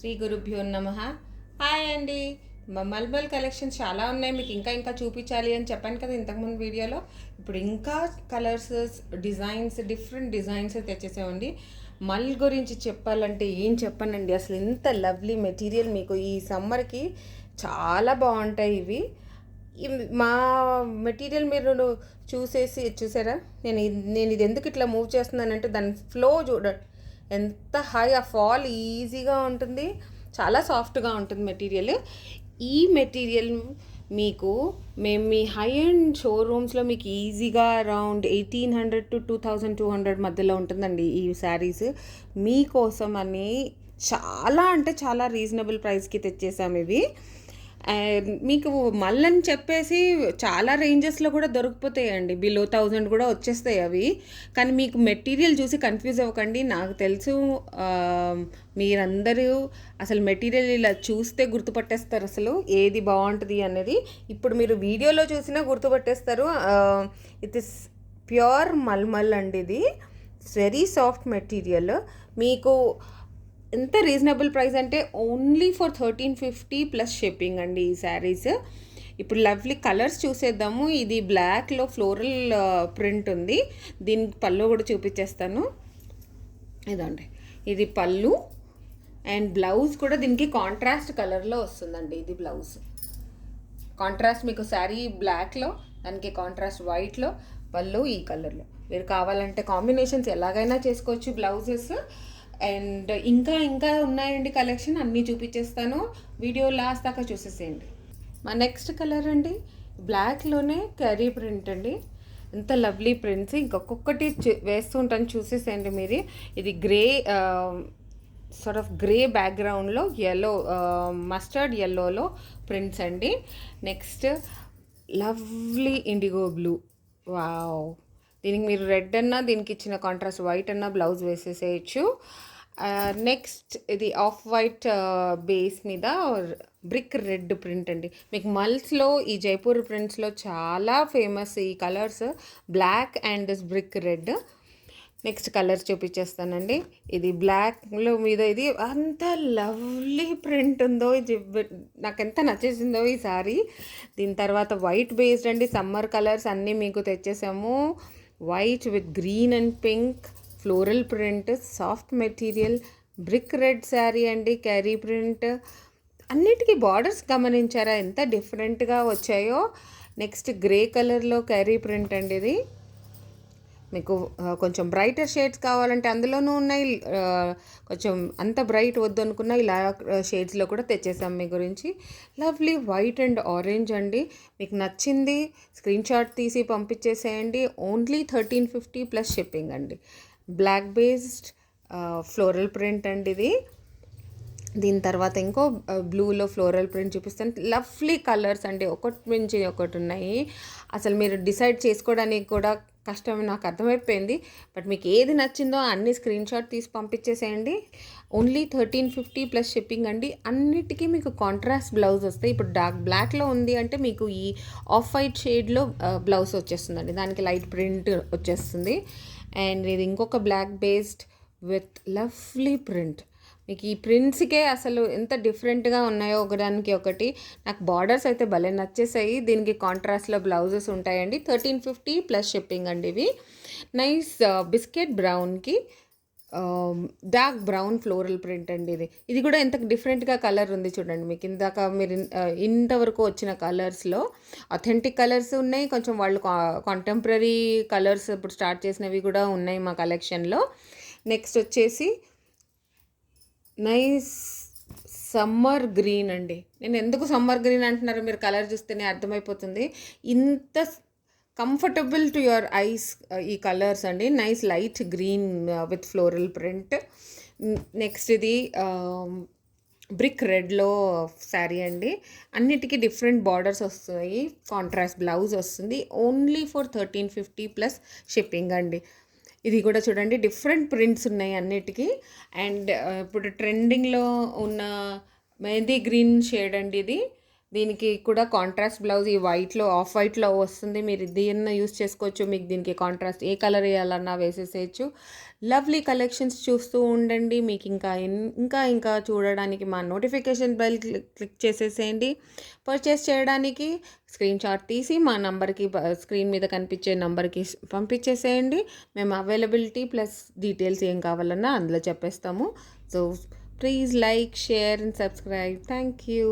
శ్రీ గురుభ్యో నమః. హాయ్ అండి. మల్బల్ కలెక్షన్స్ చాలా ఉన్నాయి, మీకు ఇంకా చూపించాలి అని చెప్పాను కదా ఇంతకుముందు వీడియోలో. ఇప్పుడు ఇంకా కలర్స్, డిజైన్స్, డిఫరెంట్ డిజైన్స్ తెచ్చేసామండి. మల్ గురించి చెప్పాలంటే ఏం చెప్పానండి, అసలు ఇంత లవ్లీ మెటీరియల్ మీకు ఈ సమ్మర్కి చాలా బాగుంటాయి ఇవి. మా మెటీరియల్ మీరు చూసారా, నేను ఇది ఎందుకు ఇట్లా మూవ్ చేస్తున్నానంటే దాని ఫ్లో చూడండి ఎంత హై, ఆ ఫాల్ ఈజీగా ఉంటుంది, చాలా సాఫ్ట్గా ఉంటుంది మెటీరియల్. ఈ మెటీరియల్ మీకు మేము మీ హై అండ్ షోరూమ్స్లో మీకు ఈజీగా అరౌండ్ 1800 to 2200 మధ్యలో ఉంటుందండి ఈ శారీస్. మీకోసం అని చాలా అంటే చాలా రీజనబుల్ ప్రైస్కి తెచ్చేసాము ఇవి. మీకు మళ్ళని చెప్పేసి చాలా రేంజెస్లో కూడా దొరికిపోతాయండి, బిలో 1000 కూడా వచ్చేస్తాయి అవి. కానీ మీకు మెటీరియల్ చూసి కన్ఫ్యూజ్ అవ్వకండి. నాకు తెలుసు మీరందరూ అసలు మెటీరియల్ ఇలా చూస్తే గుర్తుపట్టేస్తారు అసలు ఏది బాగుంటుంది అనేది. ఇప్పుడు మీరు వీడియోలో చూసినా గుర్తుపట్టేస్తారు. ఇట్ ఇస్ ప్యూర్ మల్మల్ అండి, ఇది వెరీ సాఫ్ట్ మెటీరియల్. మీకు ఎంత రీజనబుల్ ప్రైస్ అంటే ఓన్లీ ఫర్ 1350 ప్లస్ షిప్పింగ్ అండి ఈ శారీస్. ఇప్పుడు లవ్లీ కలర్స్ చూసేద్దాము. ఇది బ్లాక్లో ఫ్లోరల్ ప్రింట్ ఉంది, దీనికి పళ్ళు కూడా చూపించేస్తాను. ఇదండి, ఇది పళ్ళు అండ్ బ్లౌజ్ కూడా దీనికి కాంట్రాస్ట్ కలర్లో వస్తుందండి. ఇది బ్లౌజ్ కాంట్రాస్ట్, మీకు శారీ బ్లాక్లో దానికి కాంట్రాస్ట్ వైట్లో, పళ్ళు ఈ కలర్లో. మీరు కావాలంటే కాంబినేషన్స్ ఎలాగైనా చేసుకోవచ్చు బ్లౌజెస్. అండ్ ఇంకా ఉన్నాయండి కలెక్షన్, అన్నీ చూపించేస్తాను. వీడియో లాస్ట్ దాకా చూసేసేయండి. మా నెక్స్ట్ కలర్ అండి, బ్లాక్లోనే క్యారీ ప్రింట్ అండి. ఎంత లవ్లీ ప్రింట్స్, ఇంకొకటి వేస్తూ ఉంటాను చూసేసేయండి మీరు. ఇది గ్రే సార్ట్ ఆఫ్ గ్రే బ్యాక్గ్రౌండ్లో ఎల్లో, మస్టర్డ్ ఎల్లోలో ప్రింట్స్ అండి. Next lovely indigo blue, wow. దీనికి మీరు రెడ్ అన్నా, దీనికి ఇచ్చిన కాంట్రాస్ట్ వైట్ అన్నా బ్లౌజ్ వేసేసేయచ్చు. నెక్స్ట్ ఇది ఆఫ్ వైట్ బేస్ మీద బ్రిక్ రెడ్ ప్రింట్ అండి. మీకు మల్స్లో ఈ జైపూర్ ప్రింట్స్లో చాలా ఫేమస్ ఈ colours, black and this brick red. Next colours చూపించేస్తానండి. ఇది బ్లాక్లో మీద ఇది అంత లవ్లీ ప్రింట్ ఉందో, ఇది నాకు ఎంత నచ్చేసిందో ఈ సారీ. దీని తర్వాత వైట్ బేస్డ్ అండి, సమ్మర్ కలర్స్ అన్నీ మీకు తెచ్చేసాము. White with green and pink floral print, soft material, brick red sari అండి, క్యారీ ప్రింట్. అన్నిటికీ బార్డర్స్ గమనించారా ఎంత డిఫరెంట్గా వచ్చాయో. నెక్స్ట్ గ్రే కలర్లో క్యారీ ప్రింట్ అండి. ఇది మీకు కొంచెం బ్రైటర్ షేడ్స్ కావాలంటే అందులోనూ ఉన్నాయి, కొంచెం అంత బ్రైట్ వద్దు అనుకున్నా ఇలా షేడ్స్లో కూడా తెచ్చేసాం మీ గురించి. లవ్లీ వైట్ అండ్ ఆరెంజ్ అండి. మీకు నచ్చింది స్క్రీన్ షాట్ తీసి పంపించేసేయండి. ఓన్లీ 1350 ప్లస్ షిప్పింగ్ అండి. బ్లాక్ బేస్డ్ ఫ్లోరల్ ప్రింట్ అండి ఇది. దీని తర్వాత ఇంకో బ్లూలో ఫ్లోరల్ ప్రింట్ చూపిస్తాను. లవ్లీ కలర్స్ అండి, ఒకటి మించి ఒకటి ఉన్నాయి. అసలు మీరు డిసైడ్ చేసుకోవడానికి కూడా కష్టం, నాకు అర్థమైపోయింది. బట్ మీకు ఏది నచ్చిందో అన్ని స్క్రీన్ షాట్ తీసి పంపించేసేయండి. ఓన్లీ 1350 ప్లస్ షిప్పింగ్ అండి. అన్నిటికీ మీకు కాంట్రాస్ట్ బ్లౌజ్ వస్తాయి. ఇప్పుడు డార్క్ బ్లాక్లో ఉంది అంటే మీకు ఈ ఆఫ్ వైట్ షేడ్లో బ్లౌజ్ వచ్చేస్తుందండి, దానికి లైట్ ప్రింట్ వచ్చేస్తుంది. అండ్ ఇది ఇంకొక black based with lovely print. మీకు ఈ ప్రింట్స్కే అసలు ఎంత డిఫరెంట్గా ఉన్నాయో ఒకదానికి ఒకటి. నాకు బార్డర్స్ అయితే భలే నచ్చేసాయి. దీనికి కాంట్రాస్ట్లో బ్లౌజెస్ ఉంటాయండి. 1350 ప్లస్ షిప్పింగ్ అండి ఇవి. నైస్ బిస్కెట్ బ్రౌన్కి డార్క్ బ్రౌన్ ఫ్లోరల్ ప్రింట్ అండి. ఇది కూడా ఎంత డిఫరెంట్గా కలర్ ఉంది చూడండి. మీకు ఇందాక మీరు ఇంతవరకు వచ్చిన కలర్స్లో అథెంటిక్ కలర్స్ ఉన్నాయి, కొంచెం వాళ్ళు కాంటెంపరీ కలర్స్ ఇప్పుడు స్టార్ట్ చేసినవి కూడా ఉన్నాయి మా కలెక్షన్లో. నెక్స్ట్ వచ్చేసి నైస్ సమ్మర్ గ్రీన్ అండి. నేను ఎందుకు సమ్మర్ గ్రీన్ అంటున్నారో మీరు కలర్ చూస్తేనే అర్థమైపోతుంది. ఇంత కంఫర్టబుల్ టు యువర్ ఐస్ ఈ కలర్స్ అండి. Nice light green with floral print. Next ఇది బ్రిక్ రెడ్లో శారీ అండి. అన్నిటికీ డిఫరెంట్ బార్డర్స్ వస్తాయి, కాంట్రాస్ట్ బ్లౌజ్ వస్తుంది. ఓన్లీ ఫర్ 1350 ప్లస్ షిప్పింగ్ అండి. ఇది కూడా చూడండి, డిఫరెంట్ ప్రింట్స్ ఉన్నాయి అన్నిటికీ. అండ్ ఇప్పుడు ట్రెండింగ్లో ఉన్న మెహందీ గ్రీన్ షేడ్ అండి ఇది. దీనికి కూడా కాంట్రాస్ట్ బ్లౌజ్ ఈ వైట్లో ఆఫ్ వైట్లో వస్తుంది. మీరు దీన్ని యూస్ చేసుకోవచ్చు. మీకు దీనికి కాంట్రాస్ట్ ఏ కలర్ వేయాలన్నా వేసేసేయచ్చు. లవ్లీ కలెక్షన్స్ చూస్తూ ఉండండి. మీకు ఇంకా చూడడానికి మా నోటిఫికేషన్ బెల్ క్లిక్ చేసేసేయండి. పర్చేస్ చేయడానికి స్క్రీన్ షాట్ తీసి మా నంబర్కి స్క్రీన్ మీద కనిపించే నంబర్కి పంపించేసేయండి. మేము అవైలబిలిటీ ప్లస్ డీటెయిల్స్ ఏం కావాలన్నా అందులో చెప్పేస్తాము. So please like, share and subscribe. Thank you.